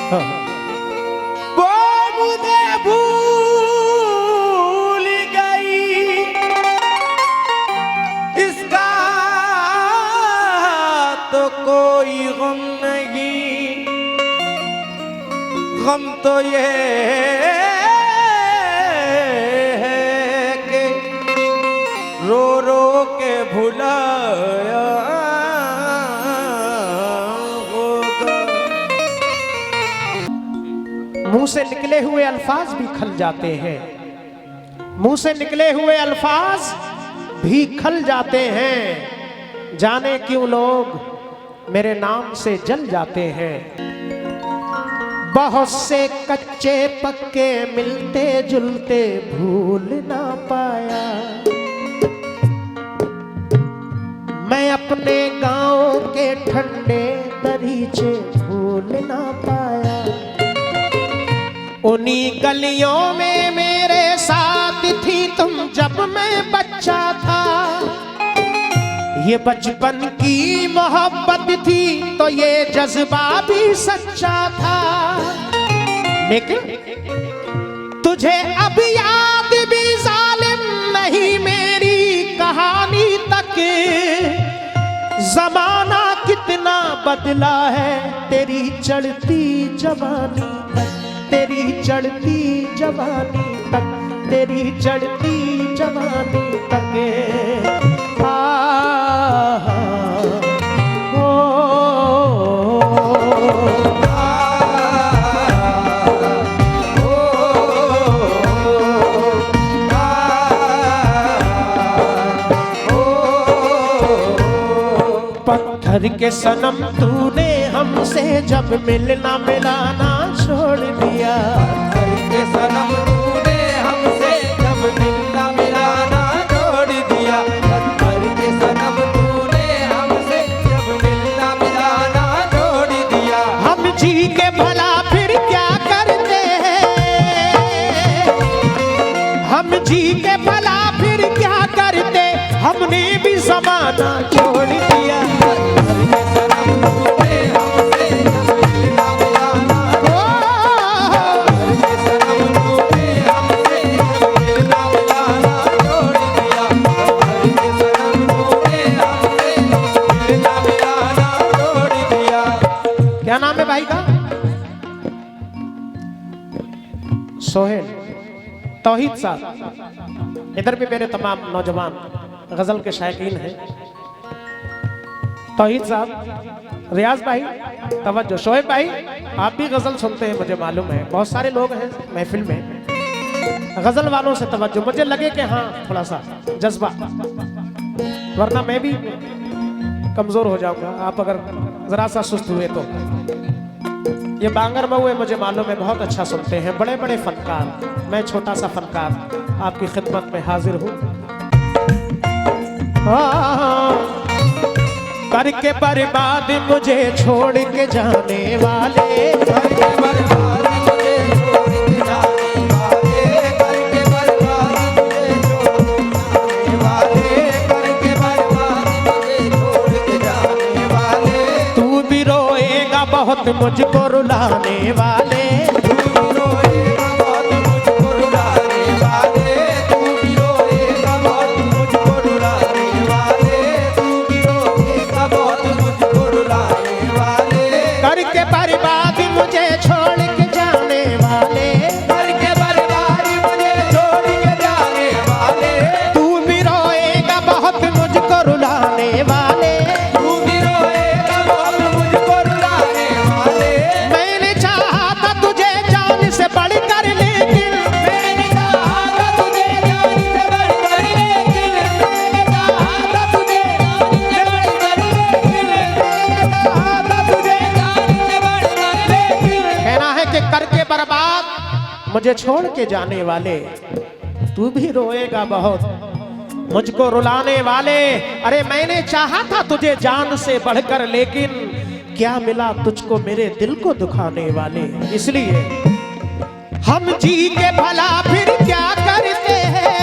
वो मुझे भूल गई, इसका तो कोई गम नहीं, गम तो ये है कि रो रो के भुलाया होगा। मुंह से निकले हुए अल्फाज भी खल जाते हैं, मुंह से निकले हुए अल्फाज भी खल जाते हैं। जाने क्यों लोग मेरे नाम से जल जाते हैं। बहुत से कच्चे पक्के मिलते जुलते भूल ना पाया, मैं अपने गांव के ठंडे दरीचे भूल ना पाया। उन्हीं गलियों में मेरे साथ थी तुम जब मैं बच्चा था। ये बचपन की मोहब्बत थी तो ये जज्बा भी सच्चा था। लेकिन तुझे अब याद भी जालिम नहीं मेरी कहानी तक। जमाना कितना बदला है तेरी चढ़ती जवानी तक, तेरी चढ़ती जवानी तक, तेरी चढ़ती जवानी तक। पत्थर के सनम तूने हमसे जब मिलना मिलाना छोड़ दिया। पत्थर के सनम तूने हमसे जब मिलना मिलाना छोड़ दिया। पत्थर के सनम तूने हमसे जब मिलना मिलाना छोड़ दिया। हम जी के भला फिर क्या करते हैं, हम जी के भला फिर क्या करते, हमने भी जमाना छोड़ दिया। क्या नाम है भाई का? सोहेल तौहीद साहब। इधर भी मेरे तमाम नौजवान गजल के शायकीन हैं। तौहीद साहब, रियाज भाई तवज्जो। शोएब भाई आप भी गजल सुनते हैं मुझे मालूम है, बहुत सारे लोग हैं महफिल में। गजल वालों से तवज्जो। मुझे लगे कि हाँ थोड़ा सा जज्बा, वरना मैं भी कमजोर हो जाऊंगा आप अगर जरा सा सुस्त हुए तो। ये बांगर मऊए मुझे मालूम है बहुत अच्छा सुनते हैं, बड़े बड़े फनकार। मैं छोटा सा फनकार आपकी खिदमत में हाजिर हूँ। करके बर्बाद मुझे छोड़ के जाने वाले, करके बर्बाद मुझे छोड़ के जाने वाले, करके बर्बाद मुझे छोड़ के जाने वाले, करके बर्बाद मुझे छोड़ के जाने वाले। तू भी रोएगा बहुत मुझको रुलाने वाले, तू भी रोएगा बहुत मुझको रुलाने वाले, तू भी रोएगा बहुत मुझको रुलाने वाले, तू भी रोएगा बहुत मुझको रुलाने वाले। करके बर्बाद मुझे छोड़ के जाने वाले, करके बर्बाद मुझे छोड़ के जाने वाले। तू भी रोएगा बहुत मुझको रुलाने वाले, तू भी रोएगा बहुत मुझको रुलाने वाले। मैंने चाहा था तुझे जान से बढ़कर लेकिन, मैंने चाहा था तुझे जान से बढ़कर लेकिन, मैंने चाहा था तुझे जान से बढ़कर लेकिन, मैंने चाहा था तुझे जान से बढ़कर लेकिन। कहना है कि करके बर्बाद मुझे छोड़ के जाने वाले, तू भी रोएगा बहुत मुझको रुलाने वाले। अरे मैंने चाहा था तुझे जान से बढ़कर लेकिन क्या मिला तुझको मेरे दिल को दुखाने वाले। इसलिए हम जी के भला फिर क्या करते हैं,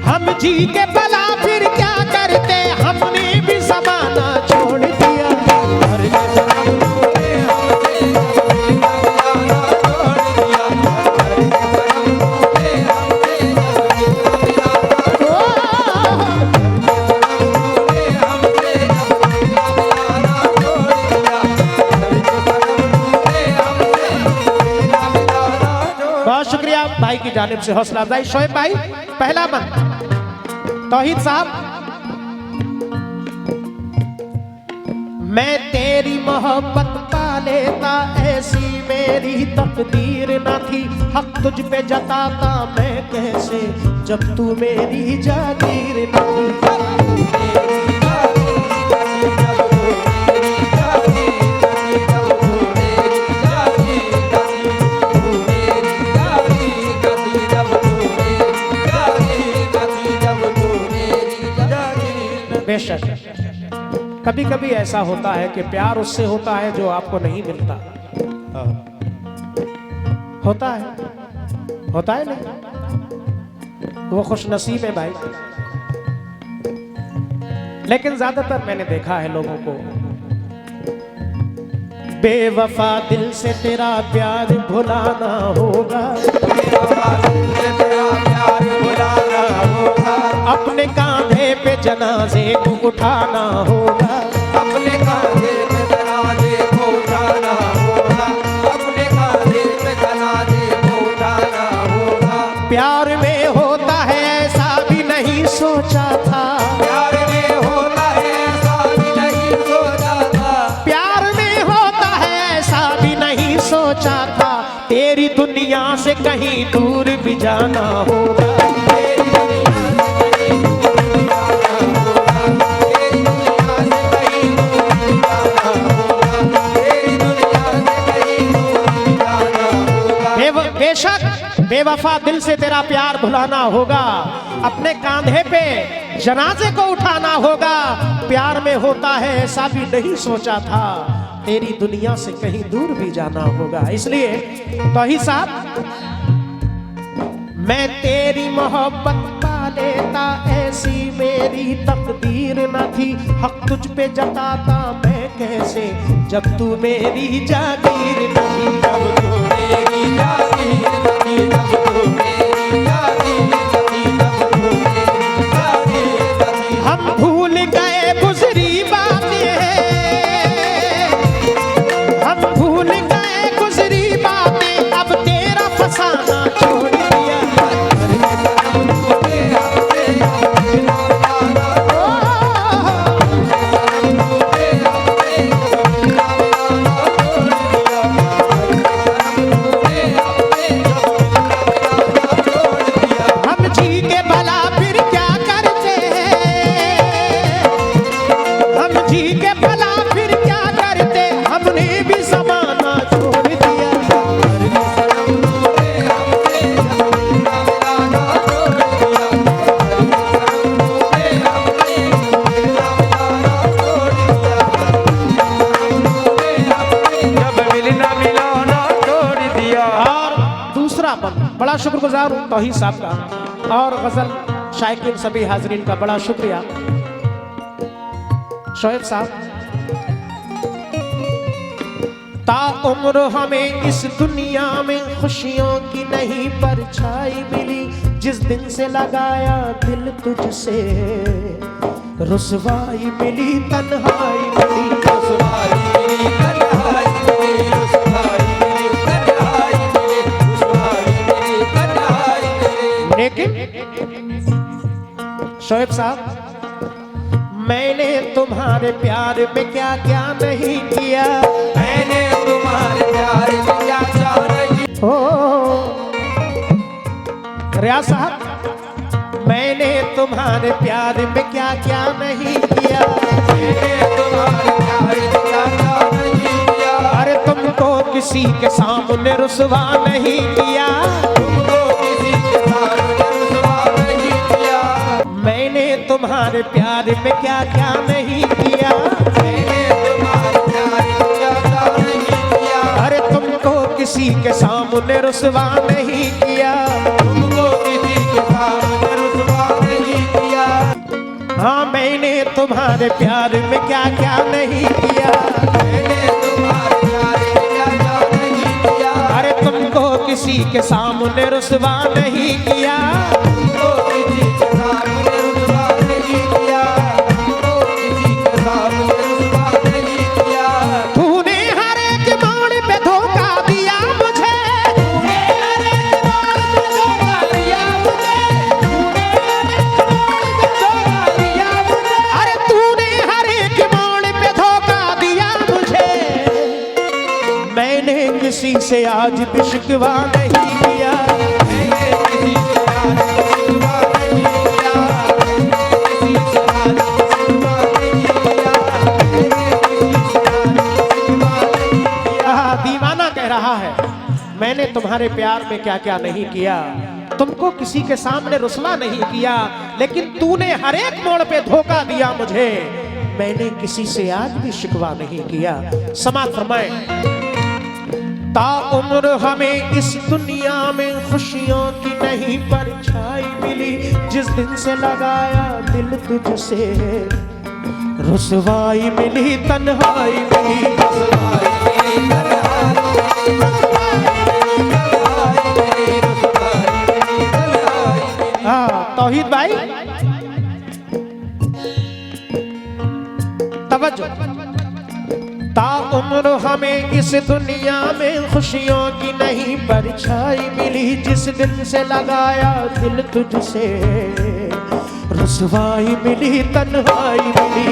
हम जी के भला फिर क्या करते, हमने भी जमाना छोड़ दिया। जानिब से हौसला अफजाई। शोएब भाई पहला बंद, तौहीद साहब। मैं तेरी मोहब्बत पा लेता, ऐसी मेरी तकदीर न थी, हक तुझ पे जताता मैं कैसे, जब तू मेरी जागीर न थी। बेशक कभी कभी ऐसा होता है कि प्यार उससे होता है जो आपको नहीं मिलता। होता है नहीं, वो खुश नसीब है भाई। लेकिन ज्यादातर मैंने देखा है लोगों को, बेवफा दिल से तेरा प्यार भुलाना होगा, अपने कांधे पे जनाजे को उठाना होगा, अपने कांधे पे जनाजे को उठाना होगा, अपने कांधे पे जनाजे को उठाना होगा। प्यार में होता है ऐसा भी नहीं सोचा था, प्यार में होता है ऐसा भी नहीं सोचा था, प्यार में होता है ऐसा भी नहीं सोचा था, तेरी दुनिया से कहीं दूर भी जाना होगा। बेशक बेवफा दिल से तेरा प्यार भुलाना होगा, अपने कांधे पे जनाजे को उठाना होगा, प्यार में होता है ऐसा भी नहीं सोचा था, तेरी दुनिया से कहीं दूर भी जाना होगा। इसलिए तौहीद साहब, मैं तेरी मोहब्बत पा लेता, ऐसी मेरी तकदीर न थी, हक तुझ पे जताता मैं कैसे, जब तू मेरी जागीर न थी। जब तू मेरी जागीर न थी, जब तू मेरी जागीर न थी, जब तू मेरी जागीर न थी। हम भूल गए गुजरी बातें, हम भूल गए गुजरी बातें, अब तेरा फसाना छोड़ दिया। हम जी के भला फिर क्या करते, हम जी के भला फिर क्या करते, हमने भी ज़माना छोड़ दिया। जब मिलना मिलाना छोड़ दिया। और दूसरा बंद, बड़ा शुक्रगुजार हूँ तौहीद साहब का और गजल शायकीन सभी हाजरीन का बड़ा शुक्रिया। शोएब साहब, ताउम्र हमें इस दुनिया में खुशियों की नहीं परछाई मिली, जिस दिन से लगाया दिल तुझसे रुसवाई मिली, तन्हाई मिली। रुसवाई मिली, तन्हाई मिली, रुसवाई मिली, तन्हाई मिली, रुसवाई मिली, तन्हाई मिली। लेकिन शोएब साहब, मैंने तुम्हारे प्यार में क्या क्या नहीं किया, मैंने तुम्हारे प्यार में क्या क्या नहीं हो रियाज साहब, मैंने तुम्हारे प्यार में क्या क्या नहीं किया, मैंने तुम्हारे प्यार में क्या क्या नहीं किया। अरे तुमको किसी के सामने रुसवा नहीं किया, तुमको किसी के सामने रुसवा नहीं किया। मैंने तुम्हारे प्यार में क्या क्या नहीं किया, मैंने तुम्हारे प्यार में क्या क्या नहीं किया। अरे तुमको किसी के सामने रुसवा नहीं किया, तुमको किसी के सामने रुसवा नहीं किया। हाँ मैंने तुम्हारे प्यार में क्या क्या नहीं किया, मैंने तुम्हारे प्यार में क्या क्या नहीं किया। अरे तुमको किसी के सामने रुसवा नहीं किया, तुमको किसी के सामने रुसवा नहीं किया। तुमको किसी के सामने रुसवा नहीं किया। तूने हर एक मोड़ पे धोखा दिया मुझे, तूने हर एक मोड़ पे धोखा किसी से आज भी शिकवा नहीं किया। मैंने किसी से आज शिकवा नहीं किया, मैंने किसी से आज शिकवा नहीं किया, मैंने किसी से आज शिकवा नहीं किया। दीवाना कह रहा है मैंने तुम्हारे प्यार में क्या क्या नहीं किया, तुमको किसी के सामने रुसवा नहीं किया, लेकिन तूने हर एक मोड़ पे धोखा दिया मुझे, मैंने किसी से आज भी शिकवा नहीं किया। समाज फरमाए, ताउम्र हमें इस दुनिया में खुशियों की नहीं परछाई मिली, जिस दिन से लगाया दिल तुझसे रुसवाई मिली, तन्हाई मिली, रुसवाई मिली, तन्हाई मिली, रुसवाई मिली, तन्हाई मिली। हाँ तौहीद भाई तवज्जो। ताउम्र हमें इस दुनिया में खुशियों की नहीं परछाई मिली, जिस दिन से लगाया दिल तुझसे रुसवाई मिली, तन्हाई मिली।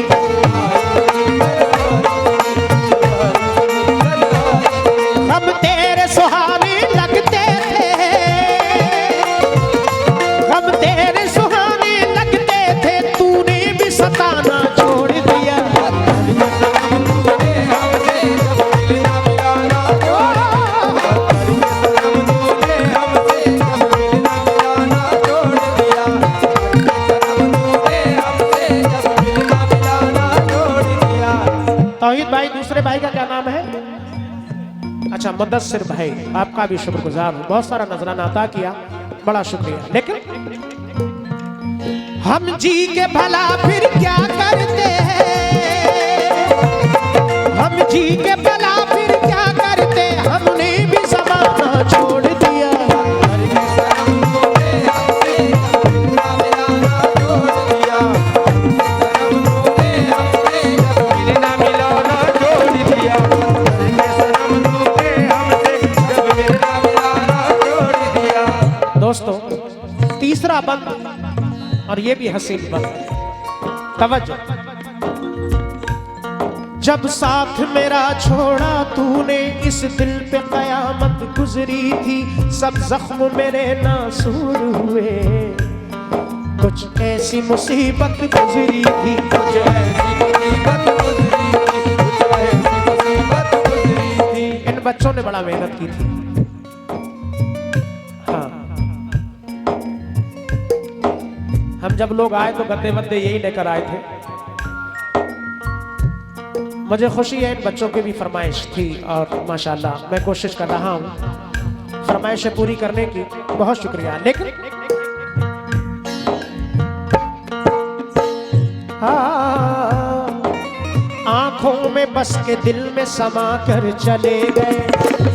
हम तेरे सुहाने लगते थे, हम तेरे सुहाने लगते थे, तूने भी सताना छोड़ दिया। तौहीद भाई दूसरे भाई का क्या नाम है? अच्छा मुदस्सिर भाई, आपका भी शुक्रगुजार हूँ, बहुत सारा नजराना अता किया, बड़ा शुक्रिया। लेकिन हम जी के भला फिर क्या करते हैं, हम जी के भला फिर क्या करते, हमने भी ज़माना छोड़ दिया। दोस्तों तीसरा बंद और ये भी हसीन बंद, तवज्जो। जब साथ मेरा छोड़ा तूने इस दिल पे कयामत गुजरी थी, सब जख्म मेरे नासूर हुए, कुछ ऐसी मुसीबत गुजरी थी, कुछ ऐसी मुसीबत गुजरी थी, कुछ ऐसी मुसीबत गुजरी थी। इन बच्चों ने बड़ा मेहनत की थी। हाँ हम जब लोग आए तो गद्दे वद्दे यही लेकर आए थे। मुझे खुशी है इन बच्चों की भी फरमाइश थी और माशाल्लाह मैं कोशिश कर रहा हूँ फरमाइशें पूरी करने की, बहुत शुक्रिया। लेकिन आंखों में बस के दिल में समा कर चले गए,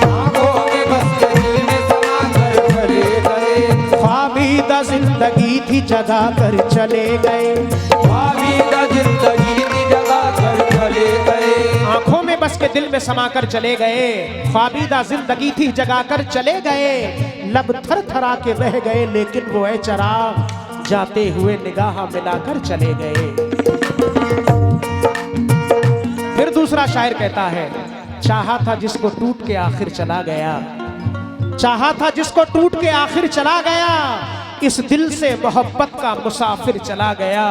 आंखों में बस के दिल में समा कर चले गए, ख्वाबीदा जिंदगी थी जगा कर चले गए, ख्वाबीदा जिंदगी थी जगा कर चले गए। आंखों में बस के दिल में समा कर चले गए, ख्वाबीदा जिंदगी थी जगा कर चले गए, लब थर थरा के रह गए, लेकिन वो ऐ चराग जाते हुए निगाह मिलाकर चले गए। फिर दूसरा शायर कहता है, चाहा था जिसको टूट के आखिर चला गया, चाहा था जिसको टूट के आखिर चला गया, इस दिल से मोहब्बत का मुसाफिर चला गया।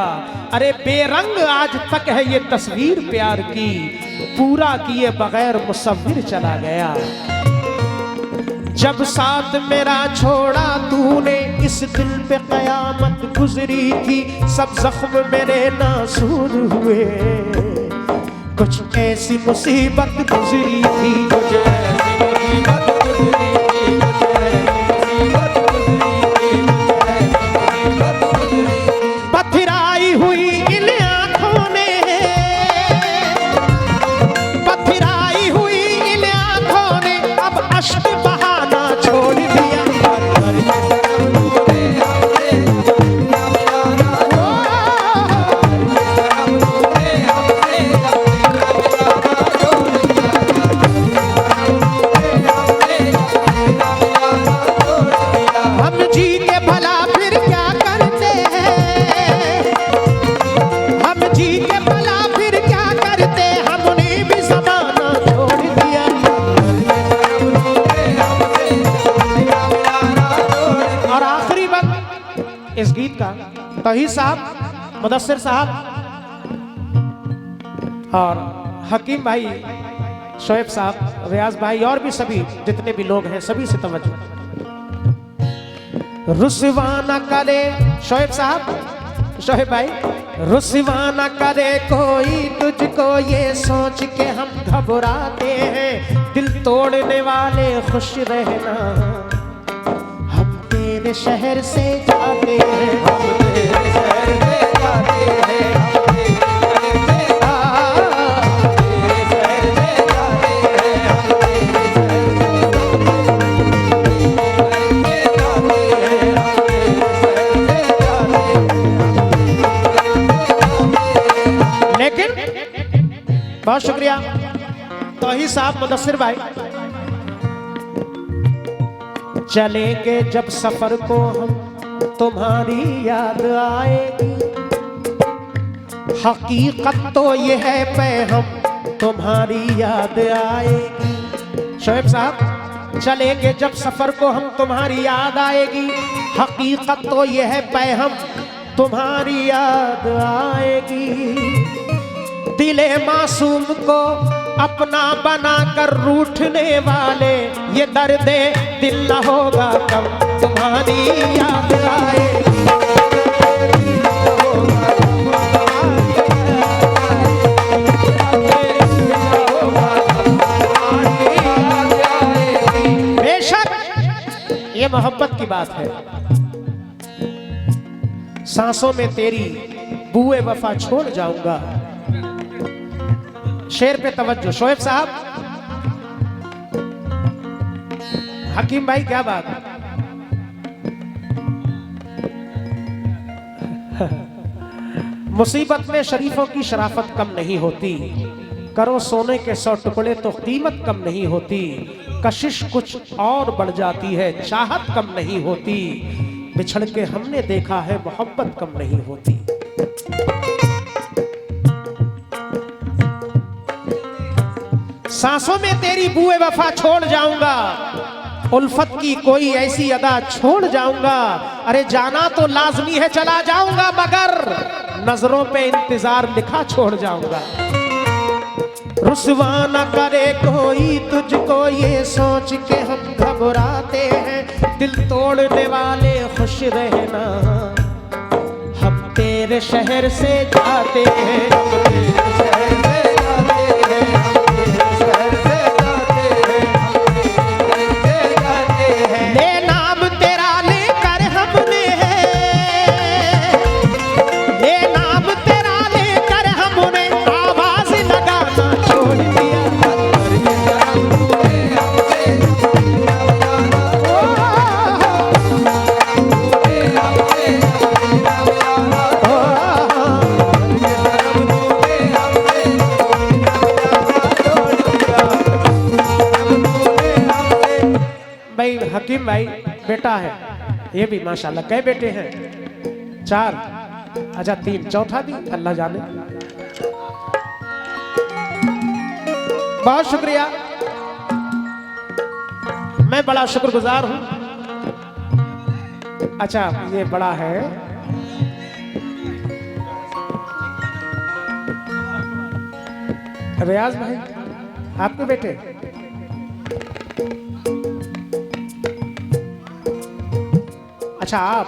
अरे बेरंग आज तक है ये तस्वीर प्यार की, पूरा किए बगैर मुसव्विर चला गया। जब साथ मेरा छोड़ा तूने इस दिल पे कयामत गुजरी थी, सब जख्म मेरे नासूर हुए, कुछ ऐसी मुसीबत गुजरी थी, कुछ ऐसी मुसीबत गुजरी थी, कुछ ऐसी मुसीबत गुजरी थी, कुछ ऐसी मुसीबत गुजरी थी। पथराई हुई इन आँखों ने, पथराई हुई इन आँखों ने, अब अश्क बहाना छोड़ दिया। हम जी के भला फिर क्या करते हैं, तौहीद साहब, मुदस्सिर साहब और हकीम भाई, शोएब साहब, रियाज भाई और भी सभी जितने भी लोग हैं सभी से तवज्जो। रुसवा न करे शोएब साहब, शोएब भाई, रुसवा न करे कोई तुझको ये सोच के हम घबराते हैं, दिल तोड़ने वाले खुश रहना, हम तेरे शहर से जाते हैं, हम तेरे शहर से जाते हैं, हम तेरे शहर से जाते हैं, हम तेरे शहर से जाते हैं, हम तेरे शहर से जाते हैं। लेकिन बहुत शुक्रिया तौहीद साहब, मुदस्सिर भाई। चलेंगे जब सफर को हम तुम्हारी याद आएगी, हकीकत तो ये है पे हम तुम्हारी याद आएगी। शोएब साहब, चलेंगे जब सफर को हम तुम्हारी याद आएगी, हकीकत तो ये है पे हम तुम्हारी याद आएगी। दिले मासूम को अपना बनाकर रूठने वाले, ये दर्द दिल न होगा कब तुम्हारी याद आएगी। बेशक ये मोहब्बत की बात है। सांसों में तेरी बुए वफा छोड़ जाऊंगा। शेर पे तवज्जो शोएब साहब। हकीम भाई क्या बात है। मुसीबत में शरीफों की शराफत कम नहीं होती, करो सोने के 100 टुकड़े तो कीमत कम नहीं होती, कशिश कुछ और बढ़ जाती है, चाहत कम नहीं होती, बिछड़ के हमने देखा है मोहब्बत कम नहीं होती। सांसों में तेरी बुए वफा छोड़ जाऊंगा, उल्फत की कोई ऐसी अदा छोड़ जाऊंगा, अरे जाना तो लाजमी है चला जाऊंगा, मगर नजरों पे इंतजार लिखा छोड़ जाऊंगा। रुसवा न करे कोई तुझको ये सोच के हम घबराते हैं, दिल तोड़ने वाले खुश रहना, हम तेरे शहर से जाते हैं, हम तेरे शहर से जाते हैं, हम तेरे शहर से जाते हैं, हम तेरे शहर से जाते हैं। ले नाम तेरा लेकर हमने, ले नाम तेरा लेकर हमने आवाज लगाना छोड़ दिया। भाई हकीम भाई बेटा है, ये भी माशाल्लाह। कै बेटे हैं? 4। अच्छा 3, चौथा भी अल्लाह जाने। बहुत शुक्रिया, मैं बड़ा शुक्रगुजार हूं। अच्छा ये बड़ा है, रियाज भाई आपके बेटे? अच्छा आप,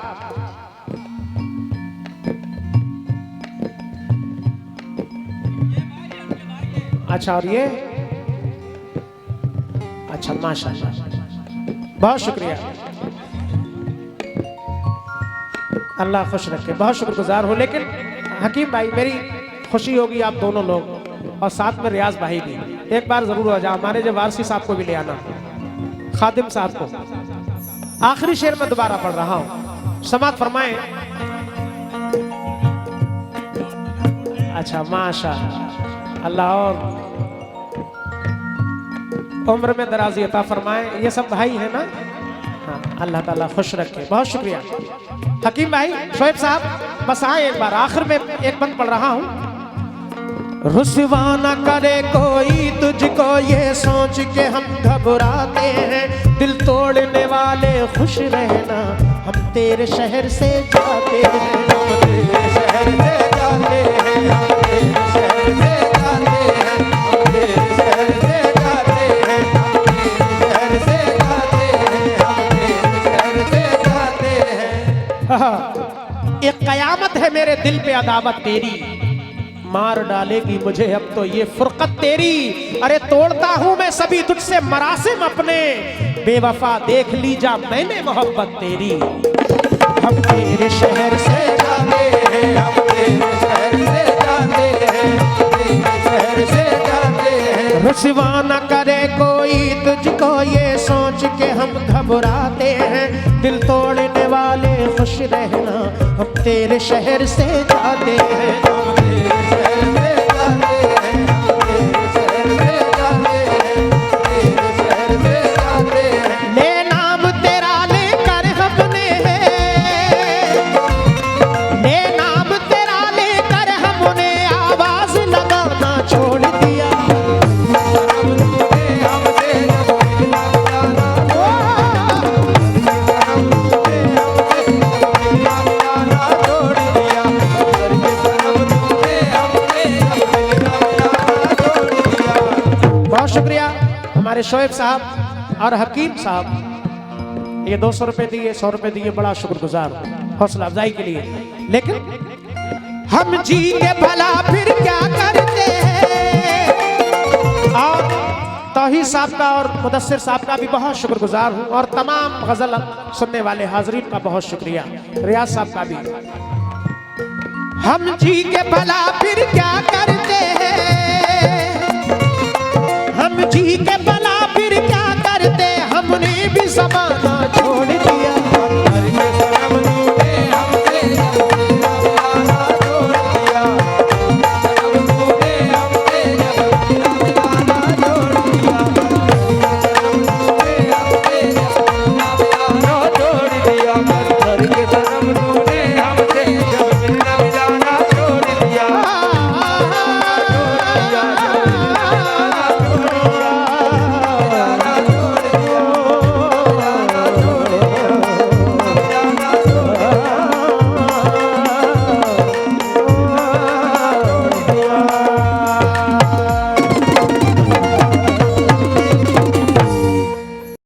अच्छा और ये, अच्छा माशाल्लाह, बहुत शुक्रिया, अल्लाह खुश रखे। बहुत शुक्रगुजार हूँ। लेकिन हकीम भाई मेरी खुशी होगी आप दोनों लोग और साथ में रियाज भाई भी एक बार जरूर हो जाओ। हमारे जो वारसी साहब को भी ले आना, खादिम साहब को। आखिरी शेर में दोबारा पढ़ रहा हूं, समात फरमाएं। अच्छा माशा अल्लाह और उम्र में दराजी अता फरमाए। ये सब भाई है ना? हाँ, अल्लाह ताला खुश रखे। बहुत शुक्रिया हकीम भाई। शोएब साहब बस आए एक बार, आखिर में एक बंद पढ़ रहा हूं। रुसवा न करे कोई तुझको ये सोच के हम घबराते हैं, दिल तोड़ने वाले खुश रहना, हम तेरे शहर से जाते हैं, तेरे शहर से जाते हैं, हम तेरे शहर से जाते हैं, हम तेरे शहर से जाते हैं, हम तेरे शहर से जाते हैं, हम तेरे शहर से जाते हैं। एक कयामत है मेरे दिल पे अदावत तेरी, मार डालेगी मुझे अब तो ये फुरकत तेरी। अरे तोड़ता हूं मैं सभी तुझसे मरासिम अपने, बेवफा देख लीजा मैंने मोहब्बत तेरी। हम तेरे शहर से जाते हैं, हम तेरे शहर से जाते हैं, तेरे शहर से जाते हैं। रुसवा न करे कोई तुझको ये सोच के हम घबराते हैं, दिल तोड़ने वाले खुश रहना हम तेरे शहर से जाते हैं। हम तेरे शहर से जाते हैं, हम तेरे शहर से जाते हैं, तेरे शहर से जाते हैं। ले नाम तेरा लेकर हमने, ले नाम तेरा लेकर हमने आवाज लगाना छोड़ दिया। हम तूने हमसे जब मिला जाना, हम तूने हमसे जब मिला जाना छोड़ दिया, करके सनम तूने हमसे जब मिला जाना छोड़ दिया। बहुत शुक्रिया हमारे शोएब साहब और हकीम साहब, ये 200 रुपए दिए, 100 रुपए दिए, बड़ा शुक्रगुजार हौसला अफजाई के लिए। लेकिन हम जी के भला फिर क्या करते हैं। और तौहीद साहब का और मुदस्सिर साहब का भी बहुत शुक्रगुजार हूँ, और तमाम गजल सुनने वाले हाजरीन का बहुत शुक्रिया, रियाज साहब का भी। हम जी के भला फिर क्या करते हैं, हम जी के भला फिर क्या करते, हमने भी ज़बान